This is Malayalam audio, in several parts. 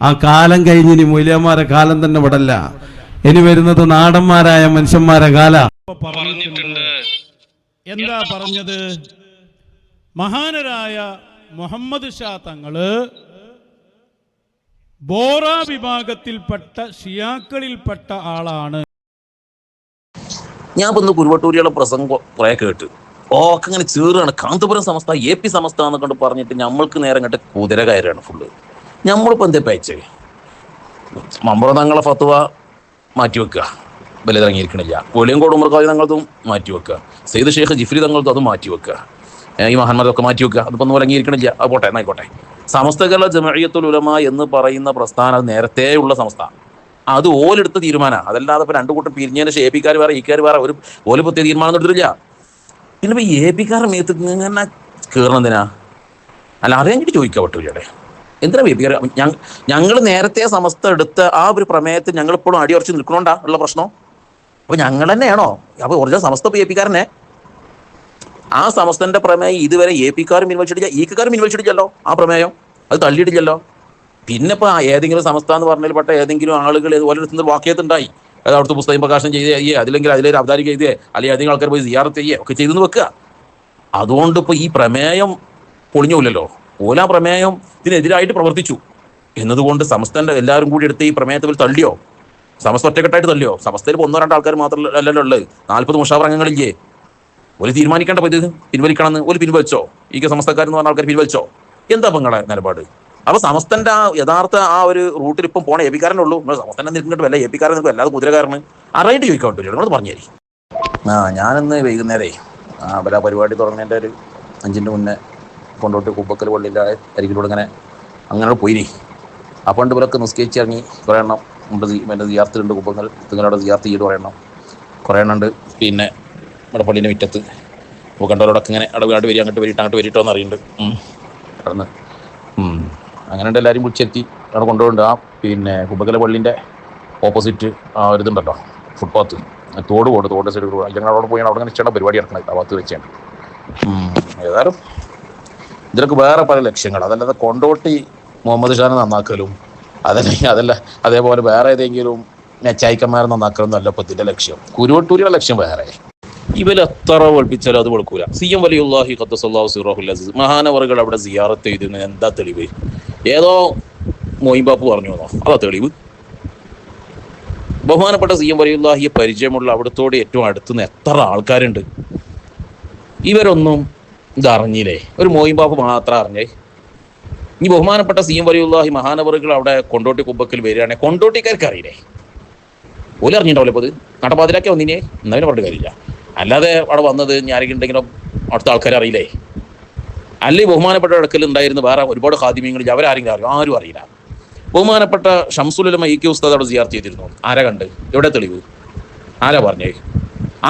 ആ കാലം കഴിഞ്ഞ് ഇനി മൂല്യന്മാരെ കാലം തന്നെ വിടല്ല. ഇനി വരുന്നത് നാടന്മാരായ മനുഷ്യന്മാരെ കാല. പറഞ്ഞിട്ടുണ്ട്. എന്താ പറഞ്ഞത്? മഹാനരായ മുഹമ്മദ് ഷാ തങ്ങള് ബോറ വിഭാഗത്തിൽപ്പെട്ട ഷിയാക്കളിൽപ്പെട്ട ആളാണ്. ഞാൻ ഇന്ന് കുരുവട്ടൂരിയുടെ പ്രസംഗം കുറെ കേട്ട് ഓക്കെ ഇങ്ങനെ ചേറുകയാണ്. കാന്തപുരം സമസ്ത, AP സമസ്ത എന്നൊക്കെ പറഞ്ഞിട്ട് നമ്മൾക്ക് നേരം കണ്ട് കുതിര കയറാണ് ഫുള്ള്. നമ്മളിപ്പോൾ എന്താ പയച്ചേ? മമ്പറ തങ്ങളെ ഫത്വ മാറ്റിവെക്കുക, വലുതിറങ്ങിയിരിക്കണില്ല. വെളിയങ്കോട് ഉമർഖാദി തങ്ങളതും മാറ്റിവെക്കുക, സെയ്ദ് ഷെയ്ഖ് ജിഫ്രി തങ്ങളതും അത് മാറ്റിവെക്കുക, ഈ മഹാന്മാരൊക്കെ മാറ്റിവെക്കുക. അതിപ്പോൾ ഒന്നും ഇറങ്ങിയിരിക്കണില്ല. അത് പോട്ടെ, എന്നായിക്കോട്ടെ. സമസ്ത കേരള ജമഇയ്യത്തുൽ ഉലമ എന്ന് പറയുന്ന പ്രസ്ഥാനം അത് നേരത്തെ ഉള്ള സംസ്ഥ. അത് ഓലെടുത്ത തീരുമാനമാണ്. അതല്ലാതെ ഇപ്പോൾ രണ്ടു കൂട്ടം പിരിഞ്ഞതിന് ശേഷം AP വേറെ EK വേറെ ഒരു ഓല് പ്രത്യേക തീരുമാനം എടുത്തിട്ടില്ല. പിന്നെ ഇപ്പോൾ AP മേത്ത് ഇങ്ങനെ കയറണതിനാ? അല്ല, അറിയാൻ ചോദിക്കാൻ പറ്റൂലേ? എന്തിനാ AP? ഞങ്ങൾ നേരത്തെ സമസ്ത എടുത്ത ആ ഒരു പ്രമേയത്തിൽ ഞങ്ങളിപ്പോഴും അടിയുറച്ച് നിൽക്കണോണ്ടാ ഉള്ള പ്രശ്നം. അപ്പോൾ ഞങ്ങൾ തന്നെയാണോ? അപ്പോൾ ഒറിജിനൽ സമസ്ത ഇപ്പോൾ AP ആ സമസ്തന്റെ പ്രമേയം ഇതുവരെ AP പിൻവലിച്ചിട്ടില്ല, EK പിൻവലിച്ചിട്ടില്ലല്ലോ. ആ പ്രമേയം അത് തള്ളിയിട്ടില്ലല്ലോ. പിന്നെ ഇപ്പോൾ ഏതെങ്കിലും സമസ്ത എന്ന് പറഞ്ഞതിൽപ്പെട്ട ഏതെങ്കിലും ആളുകൾ ഓരോരുത്തർ വാക്യത്തുണ്ടായി, അത് അവിടുത്തെ പുസ്തകം പ്രകാശനം ചെയ്തേ, അതില്ലെങ്കിൽ അതിലൊരു അവതാരിക ചെയ്തേ, അല്ലെങ്കിൽ ഏതെങ്കിലും ആൾക്കാർ പോയി സിയാറത്ത് ചെയ്യേ ഒക്കെ ചെയ്തെന്ന് വെക്കുക. അതുകൊണ്ട് ഇപ്പോൾ ഈ പ്രമേയം പൊളിഞ്ഞില്ലല്ലോ. ഓല പ്രമേയം ഇതിനെതിരായിട്ട് പ്രവർത്തിച്ചു എന്നതുകൊണ്ട് സമസ്തന്റെ എല്ലാവരും കൂടി എടുത്ത് ഈ പ്രമേയത്തിൽ തള്ളിയോ? സമസ്ത ഒറ്റക്കെട്ടായിട്ട് തള്ളിയോ? സമസ്തയിൽ 1-2 ആൾക്കാർ മാത്രമല്ലല്ലോ ഉള്ളത്. 40 മുഷാവർ അംഗങ്ങളില്ലേ? ഒരു തീരുമാനിക്കേണ്ട ഇത് പിൻവലിക്കണമെന്ന് ഒരു പിൻവലിച്ചോ? EK സമസ്തക്കാരെന്ന് പറഞ്ഞ ആൾക്കാർ പിൻവലിച്ചോ? എന്താ നിങ്ങളുടെ നിലപാട്? അപ്പോൾ സമസ്തന്റെ ആ യഥാർത്ഥ ആ ഒരു റൂട്ടിൽ ഇപ്പം പോണ AP ഉള്ളൂ. നിങ്ങൾ സമസ്തന്നെ നിൽക്കിട്ട് വല്ല AP നിൽക്കും, അല്ലാതെ കുതിരക്കാരന് അറിയായിട്ട് ചോദിക്കാൻ പറ്റില്ല. നിങ്ങൾ പറഞ്ഞു തരി. ഞാനിന്ന് വൈകുന്നേരേ അവരാ പരിപാടി തുടങ്ങുന്നതിൻ്റെ ഒരു 5 മുന്നേ കൊണ്ടോട്ട് കുബക്കൽ പള്ളിൻ്റെ അരികിലൂടെ അങ്ങനെ പോയിനി. അപ്പോൾ ഇവരൊക്കെ നിസ്കരിച്ച് ഇറങ്ങി കുറേ എണ്ണം ഉണ്ട്. എൻ്റെ സിയാർത്തിലുണ്ട് കുബക്കൽ, നിങ്ങളുടെ സിയാർത്ത് ചെയ്ത് കുറേ എണ്ണം ഉണ്ട്. പിന്നെ നമ്മുടെ പള്ളീൻ്റെ മുറ്റത്ത് അപ്പോൾ കണ്ടവരോടൊക്കെ ഇങ്ങനെ അവിടെ വരിക, അങ്ങോട്ട് വരിട്ടോന്ന് അറിയുന്നുണ്ട്. കടന്ന് അങ്ങനെ ഉണ്ട്. എല്ലാവരും വിളിച്ചെത്തി അവിടെ കൊണ്ടുപോകുന്നുണ്ട്. ആ പിന്നെ കുബക്കല പള്ളീൻ്റെ ഓപ്പോസിറ്റ് ആ ഒരു ഇതുണ്ടല്ലോ, ഫുട്പാത്ത്, തോട് സൈഡ് അല്ലെങ്കിൽ അവിടെ പോയി അവിടെ ഇഷ്ടമുള്ള പരിപാടി നടക്കുന്നത് ആ ഭാഗത്ത് വെച്ചാണ്. ഏതായാലും ഇതിലൊക്കെ വേറെ പല ലക്ഷ്യങ്ങൾ. അതല്ലാതെ കൊണ്ടോട്ടി മുഹമ്മദ് ഷാനെ നന്നാക്കലും അതേപോലെ വേറെ ഏതെങ്കിലും നെച്ചായിക്കന്മാരെ നന്നാക്കലും നല്ല ഇപ്പോൾ ഇതിൻ്റെ ലക്ഷ്യം. കുരുവട്ടൂരിയുടെ ലക്ഷ്യം വേറെ. ഇവരെത്ര വെളുപ്പിച്ചാലും അത് വെളുക്കൂല. CM വലിയുല്ലാഹി ഖദ്ദസല്ലാഹു സിറഹുൽ അസീസ് മഹാനവറുകൾ അവിടെ സിയാറത്ത് ചെയ്തിരുന്നത് എന്താ തെളിവ്? ഏതോ മൊയ്ബാപ്പ് പറഞ്ഞു എന്നോ? അതാ തെളിവ്? ബഹുമാനപ്പെട്ട CM വലിയുല്ലാഹിയെ പരിചയമുള്ള അവിടത്തോട് ഏറ്റവും അടുത്തുനിന്ന് എത്ര ആൾക്കാരുണ്ട്? ഇവരൊന്നും ഇതറിഞ്ഞില്ലേ? ഒരു മൊയ്ബാപ്പ് മാത്രം അറിഞ്ഞേ. ഇനി ബഹുമാനപ്പെട്ട CM വലിയുല്ലാഹി മഹാനവറുകൾ അവിടെ കൊണ്ടോട്ടി കുബക്കൽ വരികയാണെങ്കിൽ കൊണ്ടോട്ടിക്കാർക്ക് അറിയില്ലേ? ഓല് അറിഞ്ഞിട്ടുണ്ടാവില്ല. ഇപ്പോൾ ഇത് നടപ്പാതിരാക്കി വന്നിനെ എന്നതിനെ പറഞ്ഞിട്ട് കാര്യമില്ല. അല്ലാതെ അവിടെ വന്നത് ഞാനൊക്കെയുണ്ടെങ്കിലും അടുത്ത ആൾക്കാർ അറിയില്ലേ? അല്ലെങ്കിൽ ബഹുമാനപ്പെട്ട ഇടക്കൽ ഉണ്ടായിരുന്ന വേറെ ഒരുപാട് ഖാദിമീങ്ങൾ അവരാരെങ്കിലും അറിയും? ആരും അറിയില്ല. ബഹുമാനപ്പെട്ട ഷംസുൽ ഉലമ EK ഉസ്താദ് അവിടെ സിയാർത്ത് ചെയ്തിരുന്നു. ആരാ കണ്ട്? എവിടെ തെളിവ്? ആരാ പറഞ്ഞേ?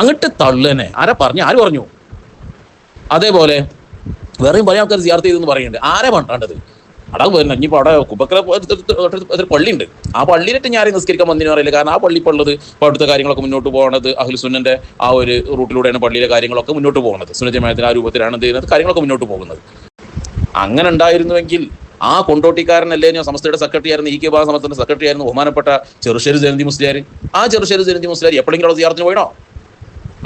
അങ്ങോട്ട് തള്ളുതന്നെ. ആരാ പറഞ്ഞു? ആര് പറഞ്ഞു? അതേപോലെ വേറെയും പല ആൾക്കാർ സിയാർത്ത് ചെയ്തെന്ന് പറയുന്നുണ്ട്. ആരാ പറഞ്ഞത്? അടാ വരുന്നത്. ഇനിയിപ്പോൾ അവിടെ കുബക്കല ഒരു പള്ളിയുണ്ട്. ആ പള്ളിയിലിട്ട് ഞാൻ നിസ്കരിക്കാൻ വന്നതിന് അറിയില്ല. കാരണം ആ പള്ളി ഇപ്പോൾ ഉള്ളത് ഇപ്പോൾ അവിടുത്തെ കാര്യങ്ങളൊക്കെ മുന്നോട്ട് പോകുന്നത് അഹ്ലു സുന്നൻ്റെ ആ ഒരു റൂട്ടിലൂടെയാണ് പള്ളിയിലെ കാര്യങ്ങളൊക്കെ മുന്നോട്ട് പോകുന്നത്. സുന്നത്ത് ജമാഅത്തിന്റെ ആ രൂപത്തിലാണ് ചെയ്യുന്നത് കാര്യങ്ങളൊക്കെ മുന്നോട്ട് പോകുന്നത്. അങ്ങനെ ഉണ്ടായിരുന്നുവെങ്കിൽ ആ കൊണ്ടോട്ടിക്കാരനല്ലേ ഞാൻ സമസ്തയുടെ സെക്രട്ടറി ആയിരുന്നു, EK സമസ്തയുടെ സെക്രട്ടറി ആയിരുന്നു ബഹുമാനപ്പെട്ട ചെറുശ്ശേരി ജയന്തി മുസ്ലിയാർ. ആ ചെറുശ്ശേരി ജയന്തി മുസ്ലിയാർ എപ്പോഴെങ്കിലും അവിടെ സിയാറത്തിന് പോയിണോ?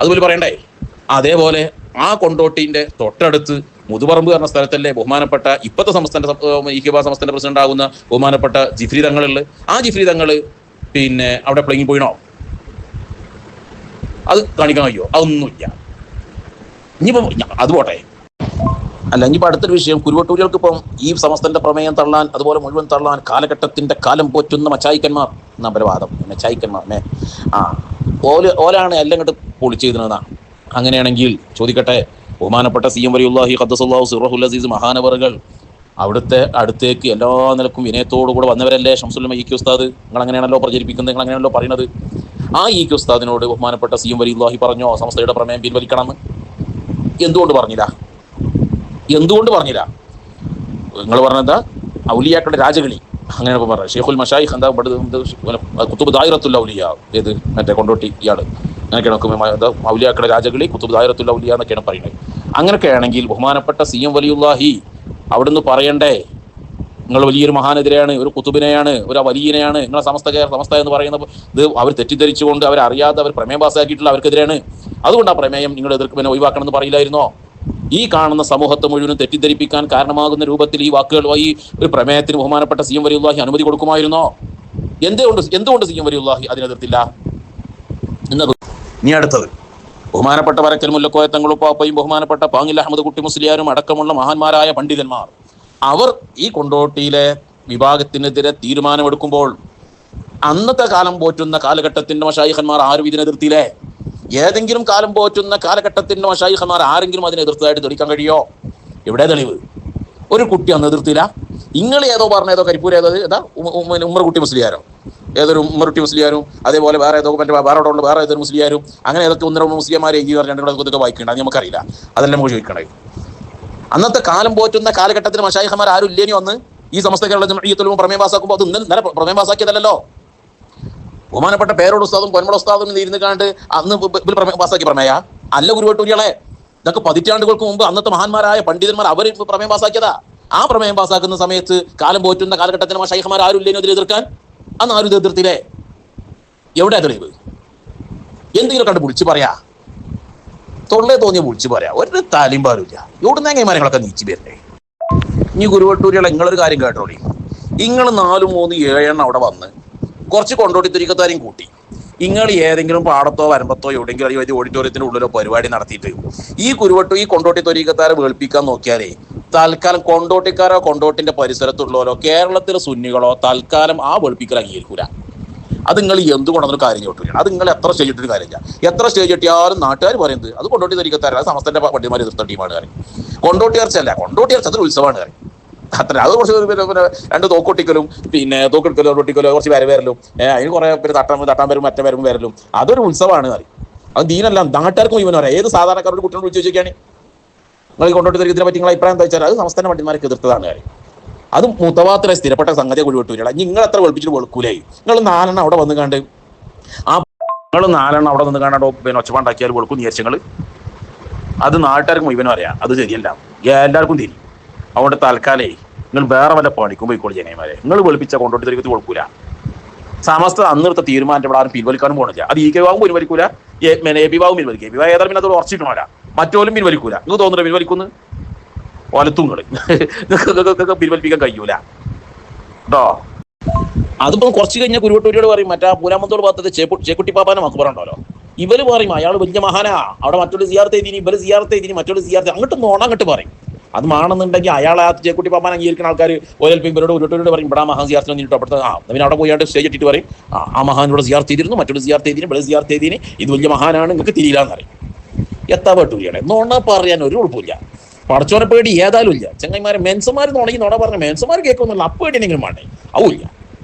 അതുപോലെ പറയണ്ടേ? അതേപോലെ ആ കൊണ്ടോട്ടിൻ്റെ തൊട്ടടുത്ത് മുതുപറമ്പ് പറഞ്ഞ സ്ഥലത്തല്ലേ ബഹുമാനപ്പെട്ട ഇപ്പോഴത്തെ EK സമസ്തന്റെ പ്രസിഡന്റ് ആകുന്ന ബഹുമാനപ്പെട്ട ജിഫ്രി തങ്ങളുള്ള? ആ ജിഫ്രി തങ്ങൾ പിന്നെ അവിടെ എപ്പോഴെങ്കിലും പോയിണോ? അത് കാണിക്കാൻ കഴിയുമോ? അതൊന്നുമില്ല. ഇനിയിപ്പോൾ അത് പോട്ടെ. അല്ല, ഇനിയിപ്പോൾ അടുത്തൊരു വിഷയം. കുരുവട്ടൂരികൾക്ക് ഇപ്പം ഈ സമസ്തന്റെ പ്രമേയം തള്ളാൻ, അതുപോലെ മുഴുവൻ തള്ളാൻ കാലഘട്ടത്തിന്റെ കാലം പോറ്റുന്ന മച്ചായിക്കന്മാർ എന്നാ വാദം. മച്ചായിക്കന്മാർ ഓലാണ് എല്ലാം ഇങ്ങോട്ട് പൊളിച്ചു ചെയ്തതാണ്. അങ്ങനെയാണെങ്കിൽ ചോദിക്കട്ടെ, ബഹുമാനപ്പെട്ട CM വലിയുല്ലാഹി ഖദ്ദസല്ലാഹു സിറഹുൽ അസീസ് മഹാനവറുകൾ അവിടുത്തെ അടുത്തേക്ക് എല്ലാ നിലക്കും വിനയത്തോടുകൂടെ വന്നവരല്ലേ ഷംസുൽ ഉലമ EK ഉസ്താദ്? നിങ്ങൾ അങ്ങനെയാണല്ലോ പ്രചരിപ്പിക്കുന്നത്, നിങ്ങൾ അങ്ങനെയാണല്ലോ പറയുന്നത്. ആ EK ഉസ്താദിനോട് ബഹുമാനപ്പെട്ട CM വലിയുല്ലാഹി പറഞ്ഞോ സമസ്തയുടെ പ്രമേയം പിൻവലിക്കണമെന്ന്? എന്തുകൊണ്ട് പറഞ്ഞില്ല? നിങ്ങൾ പറഞ്ഞെന്താ? ഔലിയാക്കളുടെ രാജകളി അങ്ങനെ പറഞ്ഞു. ഷെയ്ഖുൽ മശായിഖ് എന്താ കുത്തുബ് ദായിറത്തുൽ ഔലിയ, ഏത് മറ്റേ കൊണ്ടോട്ടി ഇയാൾ അങ്ങനെയൊക്കെയാണ് ഔലിയാക്കളുടെ രാജകളി കുത്തുബ് ദായിറത്തുൽ ഔലിയ എന്നൊക്കെയാണ് പറയുന്നത്. അങ്ങനെയൊക്കെ ആണെങ്കിൽ ബഹുമാനപ്പെട്ട CM വലിയുല്ലാഹി അവിടുന്ന് പറയണ്ടേ? നിങ്ങൾ വലിയൊരു മഹാനെതിരെയാണ്, ഒരു കുത്തുബിനെയാണ്, ഒരു വലിയനെയാണ് നിങ്ങളെ സമസ്ത എന്ന് പറയുന്നത്. ഇത് അവർ തെറ്റിദ്ധരിച്ചുകൊണ്ട് അവരറിയാതെ അവർ പ്രമേയം പാസ്സാക്കിയിട്ടുള്ള അവർക്കെതിരെയാണ്. അതുകൊണ്ട് ആ പ്രമേയം നിങ്ങൾ എതിർക്കുമെന്നെ ഒഴിവാക്കണം എന്ന് പറയില്ലായിരുന്നോ? ഈ കാണുന്ന സമൂഹത്തെ മുഴുവനും തെറ്റിദ്ധരിപ്പിക്കാൻ കാരണമാകുന്ന രൂപത്തിൽ ഈ വാക്കുകൾ ഈ ഒരു പ്രമേയത്തിന് ബഹുമാനപ്പെട്ട സി എം വലിയുള്ളാഹി അനുമതി കൊടുക്കുമായിരുന്നോ? എന്തുകൊണ്ട് സി എം വലിയുള്ളാഹി അതിനെതിർത്തില്ല എന്നത്. ഇനി അടുത്തത്, ബഹുമാനപ്പെട്ട വരക്കൽ മുല്ലക്കോയ തങ്ങളുപ്പാപ്പയും ബഹുമാനപ്പെട്ട പാങ്ങിൽ അഹമ്മദ് കുട്ടി മുസ്ലിയാരും അടക്കമുള്ള മഹാന്മാരായ പണ്ഡിതന്മാർ അവർ ഈ കൊണ്ടോട്ടിയിലെ വിഭാഗത്തിനെതിരെ തീരുമാനമെടുക്കുമ്പോൾ അന്നത്തെ കാലം പോറ്റുന്ന കാലഘട്ടത്തിന്റെ മശായിഖന്മാർ ആരും ഇതിനെതിർത്തില്ലേ? ഏതെങ്കിലും കാലം പോറ്റുന്ന കാലഘട്ടത്തിന്റെ മശായിഖന്മാർ ആരെങ്കിലും അതിനെ എതിർത്തതായിട്ട് തെളിയിക്കാൻ കഴിയോ? എവിടെ തെളിവ്? ഒരു കുട്ടി അന്ന് എതിർത്തില്ല. നിങ്ങൾ ഏതോ പറഞ്ഞ ഏതോ കരിപ്പൂർ ഏതോ ഉമ്മർകുട്ടി മുസ്ലിയാരോ, ഏതൊരു ഉമ്മറുട്ടി മുസ്ലിയാരും, അതേപോലെ വേറെ ഏതോ മറ്റേ വേറെ ഏതൊരു മുസ്ലിയാരും, അങ്ങനെ ഏതൊക്കെ ഒന്നര മുസ്ലിംമാരെ ഈ പറഞ്ഞിട്ട് വായിക്കേണ്ട, അത് നമുക്കറിയില്ല. അതെല്ലാം നമുക്ക് ചോദിക്കണേ. അന്നത്തെ കാലം പോറ്റുന്ന കാലഘട്ടത്തിൽ മശായിഖന്മാർ ആരും ഇല്ലേനി വന്ന് ഈ സമസ്ത കേരള ജംഇയ്യത്തുൽ ഉലമ പ്രമേയം പാസ്സാക്കുമ്പോൾ അത് ഇന്നലെ പ്രമേയം പാസ്സാക്കിയതല്ലോ. ബഹുമാനപ്പെട്ട പേരോട് ഉസ്താദും പൊന്മള ഉസ്താദും ഇരുന്ന് കണ്ട് അന്ന് പ്രമേയം പാസ്സാക്കിയ പ്രമേയ അല്ല ഗുരുവട്ടൂരികളെ. ഇതൊക്കെ പതിറ്റാണ്ടുകൾക്ക് മുമ്പ് അന്നത്തെ മഹാന്മാരായ പണ്ഡിതന്മാർ അവർ പ്രമേയം പാസ്സാക്കിയതാ. ആ പ്രമേയം പാസ്സാക്കുന്ന സമയത്ത് കാലം പോറ്റുന്ന കാലഘട്ടത്തിൽ മശായിഖന്മാർ ആരും ഇല്ലേനോ അതിൽ എതിർക്കാൻ? അന്ന് ആരും ഇത് എതിർത്തില്ലേ? എവിടെ തെളിവ്? എന്തെങ്കിലും കണ്ട് വിളിച്ചു പറയാ, തൊള്ളേ തോന്നിയ വിളിച്ചു പറയാ, ഒരു താലിം പാലില്ല. എവിടുന്ന എങ്ങനെമാരങ്ങളൊക്കെ നീച്ചു വരണ്ടേ? ഇനി ഗുരുവട്ടൂരികളെ നിങ്ങളൊരു കാര്യം കേട്ടോളി. നിങ്ങൾ 4, 3, 7 എണ്ണം അവിടെ വന്ന് കുറച്ച് കൊണ്ടോട്ടി തുരിക്കത്താരെയും കൂട്ടി നിങ്ങൾ ഏതെങ്കിലും പാടത്തോ വരമ്പത്തോ എവിടെയെങ്കിലും വലിയ ഓഡിറ്റോറിയത്തിന്റെ ഉള്ളിലോ പരിപാടി നടത്തിയിട്ട് ഈ കൊണ്ടോട്ടി തൊരീക്കത്താരെ വേൾപ്പിക്കാൻ നോക്കിയാലേ തൽക്കാലം കൊണ്ടോട്ടിക്കാരോ കൊണ്ടോട്ടിന്റെ പരിസരത്തുള്ളവരോ കേരളത്തിലെ സുന്നികളോ തൽക്കാലം ആ വേൾപ്പിക്കൽ അംഗീകരിക്കൂല. അത് നിങ്ങൾ എന്തുകൊണ്ടൊരു കാര്യം ചോട്ടില്ല. അത് നിങ്ങൾ എത്ര സ്റ്റേജ് ഇട്ടൊരു കാര്യമില്ല. എത്ര സ്റ്റേജ് കിട്ടിയാലും നാട്ടുകാർ പറയുന്നത് അത് കൊണ്ടോട്ടി തൊരീക്കത്താര സമസ്തന്റെ പണ്ഡിതന്മാർ എതിർത്ത ടീമാണ് കാര്യം. കൊണ്ടോട്ടി ഇറച്ചല്ല, കൊണ്ടോട്ടി ഇറച്ച അതൊരു ഉത്സവമാണ് കാര്യം. അത്ര അത് കുറച്ച് 2 തോക്കൊട്ടിക്കലും തോക്കെടുക്കലോ റൊട്ടിക്കലോ കുറച്ച് വരലും അതിന് കുറെ പേര് തട്ടാൻ വരും മറ്റേ വരലും അതൊരു ഉത്സവമാണ് കാര്യം. അത് ദീനല്ല, നാട്ടുകാർക്കും ഇവനും പറയാം. ഏത് സാധാരണക്കാരുടെ കുട്ടികളോട് വിളിച്ചു ചോദിക്കുകയാണ് നിങ്ങൾ ഈ കൊണ്ടോട്ടി തൊരീക്കത്തിനെ പറ്റി നിങ്ങളുടെ അഭിപ്രായം എന്താ വെച്ചാൽ അത് സംസ്ഥാന പണ്ഡിതന്മാർക്ക് എതിർത്തതാണ് കാര്യം. അത് മുത്തവാത്തിലെ സ്ഥിരപ്പെട്ട സംഗതിയെ കുഴിവിട്ടൂല. നിങ്ങൾ എത്ര വെളുപ്പിച്ചിട്ട് വെളുക്കൂലേ? നിങ്ങൾ 4 എണ്ണം അവിടെ വന്ന് കണ്ട് പിന്നെ ഒച്ചപ്പാണ്ടാക്കിയാൽ വെളുക്കും വിചാരിച്ചങ്ങൾ. അത് നാട്ടുകാർക്ക് മുഴുവനും അറിയാം അത് ശരിയല്ല, എല്ലാവർക്കും തിരി. അതുകൊണ്ട് തൽക്കാലേ നിങ്ങൾ വേറെ വല്ല പണിക്കും പോയിക്കോളി ചങ്ങായിമാരെ. നിങ്ങൾ വെളുപ്പിച്ച കൊണ്ടോട്ടി തൊരീക്കത്തിൽ വെളുക്കൂല. സമസ്ത അന്നെടുത്ത തീരുമാനം ഇവിടെ ആരും പിൻവലിക്കാനും പോകണില്ല. അത് ഈ വിഭാഗം പിൻവലിക്കൂല, എ വിഭാഗം പിൻവലിക്കുക. വിഭാഗം ഏതായാലും പിന്നെ അത് ഉറച്ചിട്ടുമില്ല. മറ്റോലും പിൻവലിക്കൂല. നിങ്ങൾക്ക് തോന്നുന്നില്ല പിൻവലിക്കുന്നു? ഒലത്തുങ്ങൾ നിങ്ങൾക്ക് പിൻവലിപ്പിക്കാൻ കഴിയൂല കേട്ടോ. അതിപ്പം കുറച്ച് കഴിഞ്ഞാൽ കുരുവട്ടൂരിയോട് പറയും മറ്റേ പൂരാമത്തോട് ഭാഗത്ത് ചേക്കുട്ടി പാപ്പാനെ മക്ബറ ഉണ്ടല്ലോ, ഇവര് പറയും അയാൾ വലിയ മഹാനാ, അവിടെ മറ്റൊരു സിയാർത്ത് എഴുതിനി, ഇവര് സിയാർത്ത് എഴുതിനി, മറ്റൊരു സിയാർത്ത് അങ്ങോട്ട് അങ്ങോട്ട് പറയും. അത് മാണെന്നുണ്ടെങ്കിൽ അയാൾ ആ ചേക്കുട്ടി പാപ്പാൻ അംഗീകരിക്കുന്ന ആൾക്കാർ ഓരോൽപ്പം ഇവരോട് ഉരുട്ടോരോട് പറയും ഇവിടെ മഹാൻ സിയാർത്ത് വന്നിട്ട് അവിടുത്തെ പിന്നെ അവിടെ പോയാണ്ട് സ്റ്റേജ് ഇട്ടിട്ട് പറയും ആ മഹാനോട് സിയാർത്ത് ചെയ്തിരുന്നു, മറ്റൊരു സിയാർത്ത് ചെയ്തിന്, ഇവിടെ സിയാർത്ത് ചെയ്തിന്, ഇത് വലിയ മഹാനാണ്, നിങ്ങൾക്ക് തിരിയില്ലാന്ന് പറയും. എത്താ പെട്ടൂരിയാണ് നോണ പറയാൻ ഒരു കുഴപ്പമില്ല. പടച്ചോനെ പേടി ഏതായാലും ഇല്ല. ചങ്ങന്മാരെ മെൻസുമാർ നോണെങ്കിൽ നോണ പറഞ്ഞ മെൻസുമാർ കേൾക്കുന്നില്ല, അപ്പേടിയെങ്കിലും വേണ്ടേ ആവില്ല.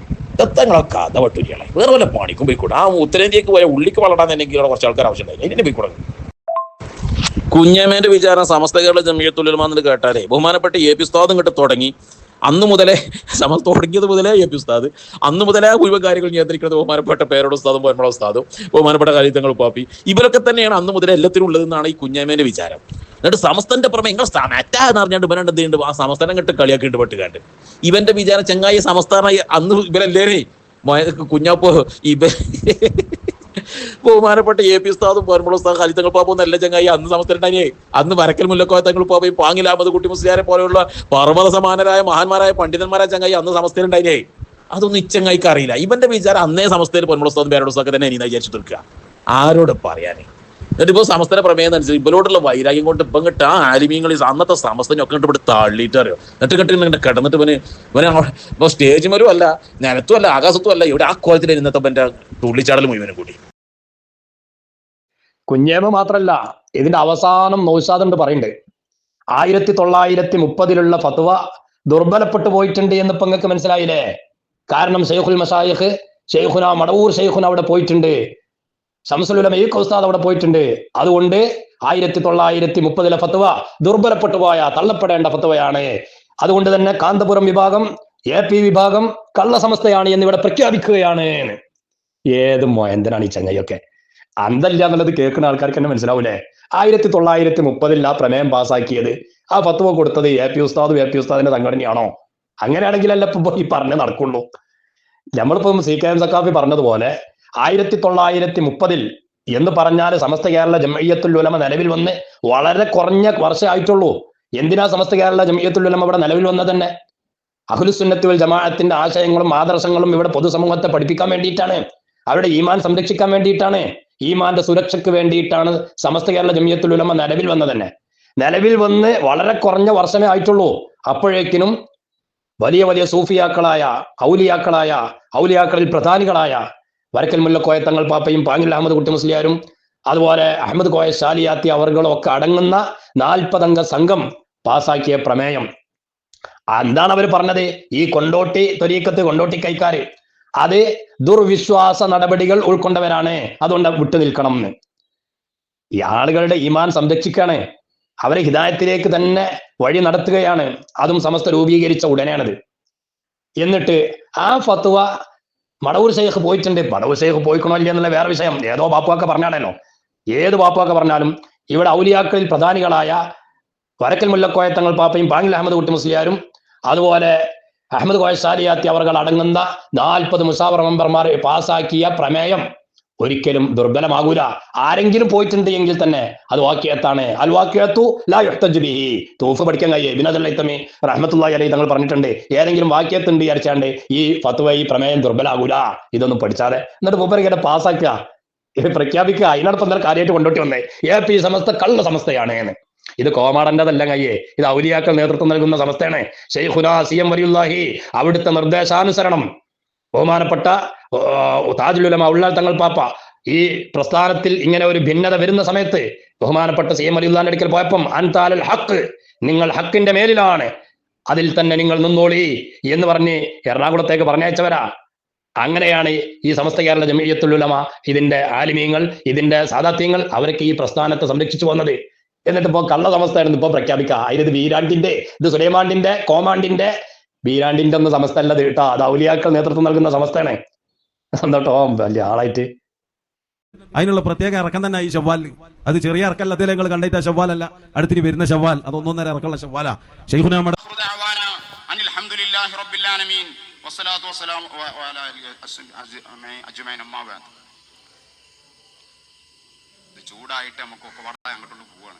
ദത്തങ്ങളൊക്കെ കഥ പെട്ടൂരിയാണ്. വേറെ വല്ല പണിക്കും പോയിക്കൂടെ. ആ ഉത്തരേന്ത്യക്ക് പോയ ഉള്ളിക്ക് വളരാൻ തന്നെ കുറച്ച് ആൾക്കാർ ആവശ്യമുണ്ടായി, അതിനെ പോയിക്കൂടെ. കുഞ്ഞമ്മേന്റെ വിചാരം സമസ്ത കേരള ജംഇയ്യത്തുൽ ഉലമ എന്ന് കേട്ടാലേ ബഹുമാനപ്പെട്ട എ പി ഉസ്താദും ഇങ്ങോട്ട് തുടങ്ങി. അന്ന് മുതലേ സമസ്ത തുടങ്ങിയത് മുതലേ എ പി ഉസ്താദ്, അന്ന് മുതലേ മുഴുവൻ കാര്യങ്ങൾ നിയന്ത്രിക്കുന്നത് ബഹുമാനപ്പെട്ട പേരോട് ഉസ്താദും പൊന്മള ഉസ്താദും ബഹുമാനപ്പെട്ട കാര്യങ്ങൾ പാപ്പി ഇവരൊക്കെ തന്നെയാണ് അന്ന് മുതലേ എല്ലാത്തിനും ഉള്ളതെന്നാണ് ഈ കുഞ്ഞമ്മേന്റെ വിചാരം. എന്നിട്ട് സമസ്തന്റെ പുറമെ നിങ്ങൾ മറ്റാന്ന് അറിഞ്ഞാണ്ട് ഇവനുണ്ട് എന്തുണ്ട് ആ സമസ്തനം കെട്ട് കളിയാക്കിയിട്ട് പെട്ടുകാണ്ട് ഇവന്റെ വിചാരം ചങ്ങായി സമസ്താനായി അന്ന് ഇവരല്ലേനെ കുഞ്ഞാപ്പോ ബഹുമാനപ്പെട്ട എ പി ഉസ്താദും പൊന്മള ഉസ്താദും ഖലീത്തങ്ങൾ പാപ്പ നല്ല ചങ്ങായി അന്ന് സമസ്തണ്ടായി. അന്ന് വരക്കൽ മുല്ലക്കോയ തങ്ങൾ പാപ്പയും പാങ്ങിൽ അഹമ്മദ് കുട്ടി മുസ്ലിയാരെ പോലെയുള്ള പർവ്വത സമാനരായ മഹാന്മാരായ പണ്ഡിതന്മാരായ ചങ്ങായി അന്ന് സമസ്തയിലുണ്ടായില്ലേ. അതൊന്നും ഇച്ചങ്ങായിക്ക് അറിയില്ല. ഇവന്റെ വിചാരം അന്നേ സമസ്തയിൽ പൊന്മള ഉസ്താദും പേരോട് ഉസ്താദൊക്കെ തന്നെ ഇനി വിചാരിച്ചു തീർക്കുക. ആരോട് പറയാനേ? എന്നിട്ട് ഇപ്പോൾ സമസ്തയുടെ പ്രമേയം അനുസരിച്ച് ഇവരോടുള്ള വൈരാഗ്യം കൊണ്ട് ഇപ്പം കിട്ടുക ആ ആലിമീങ്ങൾ അന്നത്തെ സമസ്തനൊക്കെ കണ്ട് ഇവിടെ തള്ളിയിട്ട് അറിയോ. എന്നിട്ട് കിടന്നിട്ട് ഇവന് ഇപ്പോൾ സ്റ്റേജ് മരും അല്ല, നിലത്തും അല്ല, ആകാശത്തും അല്ല, ഇവിടെ ആ കോലത്തിൽ ഇന്നത്തെ എൻ്റെ തുള്ളിച്ചാടൽ മുഴുവനും കൂടി. കുഞ്ഞേമ മാത്രല്ല, ഇതിന്റെ അവസാനം നൗഷാദുണ്ട് പറയുന്നുണ്ട് 1930 ഫത്വ ദുർബലപ്പെട്ടു പോയിട്ടുണ്ട് എന്ന് ഇപ്പൊ നിങ്ങൾക്ക് മനസ്സിലായില്ലേ? കാരണം ഷെയ്ഖുൽ മശായിഖ് ഷെയ്ഖുന മടവൂർ ഷെയ്ഖുന അവിടെ പോയിട്ടുണ്ട്, ശംസുൽ ഉലമ ഈ ഉസ്താദ് അവിടെ പോയിട്ടുണ്ട്. അതുകൊണ്ട് 1930 ഫത്വ ദുർബലപ്പെട്ടു പോയ തള്ളപ്പെടേണ്ട ഫത്വയാണ്. അതുകൊണ്ട് തന്നെ കാന്തപുരം വിഭാഗം AP വിഭാഗം കള്ളസമസ്തയാണ് എന്നിവിടെ പ്രഖ്യാപിക്കുകയാണ്. ഏത് എന്തിനാണ് ഈ ചങ്ങയൊക്കെ അന്തല്ല എന്നുള്ളത് കേൾക്കുന്ന ആൾക്കാർക്ക് തന്നെ മനസ്സിലാവൂലേ? 1930 ആ പ്രമേയം പാസ്സാക്കിയത്, ആ ഫത്വ കൊടുത്തത് AP ഉസ്താദിന്റെ സംഘടനയാണോ? അങ്ങനെയാണെങ്കിലല്ല ഇപ്പൊ ഈ പറഞ്ഞ് നടക്കുള്ളൂ. നമ്മളിപ്പം CKM സഖാഫി പറഞ്ഞതുപോലെ 1930 എന്ന് പറഞ്ഞാൽ സമസ്ത കേരള ജംഇയ്യത്തുൽ ഉലമ നിലവിൽ വന്ന് വളരെ കുറഞ്ഞ വർഷമായിട്ടുള്ളൂ. എന്തിനാ സമസ്ത കേരള ജംഇയ്യത്തുൽ ഉലമ ഇവിടെ നിലവിൽ വന്നത് തന്നെ? അഹ്ലുസുന്നത്തി വൽ ജമാഅത്തിന്റെ ആശയങ്ങളും ആദർശങ്ങളും ഇവിടെ പൊതുസമൂഹത്തെ പഠിപ്പിക്കാൻ വേണ്ടിയിട്ടാണ്. അവരുടെ ഈമാൻ സംരക്ഷിക്കാൻ വേണ്ടിയിട്ടാണ്. ഈമാന്റെ സുരക്ഷയ്ക്ക് വേണ്ടിയിട്ടാണ് സമസ്ത കേരള ജംഇയ്യത്തുൽ ഉലമ നിലവിൽ വന്നത് തന്നെ. നിലവിൽ വന്ന് വളരെ കുറഞ്ഞ വർഷമേ ആയിട്ടുള്ളൂ. അപ്പോഴേക്കിനും വലിയ വലിയ സൂഫിയാക്കളായ ഔലിയാക്കളിൽ പ്രധാനികളായ വരക്കൽ മുല്ലക്കോയ തങ്ങൾ പാപ്പയും പാങ്ങിൽ അഹമ്മദ് കുട്ടി മുസ്ലിയാരും അതുപോലെ അഹമ്മദ് കോയ ശാലിയാത്തി അവർകളും ഒക്കെ അടങ്ങുന്ന 40 അംഗ സംഘം പാസാക്കിയ പ്രമേയം. എന്താണ് അവർ പറഞ്ഞത്? ഈ കൊണ്ടോട്ടി ത്വരീക്കത്ത്, കൊണ്ടോട്ടി കൈക്കാര് അത് ദുർവിശ്വാസ നടപടികൾ ഉൾക്കൊണ്ടവരാണ്, അതുകൊണ്ട് വിട്ടു നിൽക്കണം എന്ന്. ഈ ആളുകളുടെ ഈമാൻ സംരക്ഷിക്കാണ്, അവരെ ഹിദായത്തിലേക്ക് തന്നെ വഴി നടത്തുകയാണ്. അതും സമസ്ത രൂപീകരിച്ച ഉടനെയാണത്. എന്നിട്ട് ആ ഫത്വ മടവൂർ ശൈഖ് പോയിട്ടുണ്ട്. മടവൂർ ശൈഖ് പോയിക്കണോ ഇല്ല എന്നുള്ള വേറെ വിഷയം. ഏതോ ബാപ്പുവൊക്കെ പറഞ്ഞാണല്ലോ. ഏത് ബാപ്പുവൊക്കെ പറഞ്ഞാലും ഇവിടെ ഔലിയാക്കളിൽ പ്രധാനികളായ വരക്കൽ മുല്ലക്കോയ തങ്ങൾ പാപ്പയും പാങ്ങിൽ അഹമ്മദ് കുട്ടി മുസ്ലിയാരും അതുപോലെ അഹമ്മദ് കോയ ശാലിയാത്തി അവർ അടങ്ങുന്ന 40 മുസാവർ മെമ്പർമാർ പാസാക്കിയ പ്രമേയം ഒരിക്കലും ദുർബലമാകൂല. ആരെങ്കിലും പോയിട്ടുണ്ട് എങ്കിൽ തന്നെ അത് വാക്യത്താണ്. അൽ വാക്യത്തു ലാ യുഹ്തജു ബിഹി. തൂഫ് പഠിക്കാൻ കഴിയും. ഇബ്നു അൽ-ഹൈതമി റഹ്മത്തുള്ളാഹി അലൈഹി തങ്ങൾ പറഞ്ഞിട്ടുണ്ട്, ഏതെങ്കിലും വാക്യത്തുണ്ട് വിചാരിച്ചാണ്ട് ഈ ഫത്വ, ഈ പ്രമേയം ദുർബലാകൂല ഇതൊന്നും പഠിച്ചാതെ. എന്നിട്ട് മൂപ്പര് ഇങ്ങനെ പാസ്സാക്കുക, പ്രഖ്യാപിക്കുക. അതിനോടൊപ്പം തന്നെ കാര്യമായിട്ട് കൊണ്ടോട്ടി വന്നേ AP സമസ്ത കള്ള സമസ്തയാണ് എന്ന്. ഇത് കോമാടന്റെതല്ല കയ്യേ, ഇത് ഔലിയാക്കൾ നേതൃത്വം നൽകുന്ന സമസ്തയാണ്. ശൈഖുനാ CM വലിയുല്ലാഹി അവിടുത്തെ നിർദ്ദേശാനുസരണം ബഹുമാനപ്പെട്ട താജുൽ ഉലമ ഉള്ളാൽ തങ്ങൾ പാപ്പ ഈ പ്രസ്ഥാനത്തിൽ ഇങ്ങനെ ഒരു ഭിന്നത വരുന്ന സമയത്ത് ബഹുമാനപ്പെട്ട CM വലിയുല്ലാന്റെ അടുക്കൽ പോയപ്പം അൻതാലൽ ഹക്ക്, നിങ്ങൾ ഹക്കിന്റെ മേലിലാണ്, അതിൽ തന്നെ നിങ്ങൾ നിന്നോളി എന്ന് പറഞ്ഞ് എറണാകുളത്തേക്ക് പറഞ്ഞയച്ചവരാ. അങ്ങനെയാണ് ഈ സമസ്ത കേരള ജംഇയ്യത്തുൽ ഉലമ, ഇതിന്റെ ആലിമീങ്ങൾ, ഇതിന്റെ സാദാത്യങ്ങൾ അവരൊക്കെ ഈ പ്രസ്ഥാനത്തെ സംരക്ഷിച്ചു വന്നത്. എന്നിട്ട് ഇപ്പൊ കള്ള സമസ്തയായിരുന്നു ഇപ്പൊ പ്രഖ്യാപിക്കുക. അതിന് വീരാണ്ടിന്റെ, ഇത് സുലൈമാണ്ടിന്റെ, കോമാണ്ടിന്റെ, വീരാണ്ടിന്റെ ഒന്നും സമസ്ത അല്ലത് കേട്ടോ. അത് ഔലിയാക്കൾ നേതൃത്വം നൽകുന്ന സമസ്തയാണ്. എന്തോട്ടോ വലിയ ആളായിട്ട്. അതിനുള്ള പ്രത്യേക ഇറക്കം തന്നെ ഈ ഷവ്വാൽ. അത് ചെറിയ ഇറക്കല്ല, അതേ നിങ്ങൾ കണ്ടിട്ട് ഷവ്വാലല്ല, അടുത്തിരി വരുന്ന ഷവ്വാൽ. അത് 1.5 ഇറക്കമുള്ള ഷവ്വാലാ. ശൈഖുനാ ചൂടായിട്ട് നമുക്കൊക്കെ വളരെ അങ്ങോട്ട് പോവാണ്.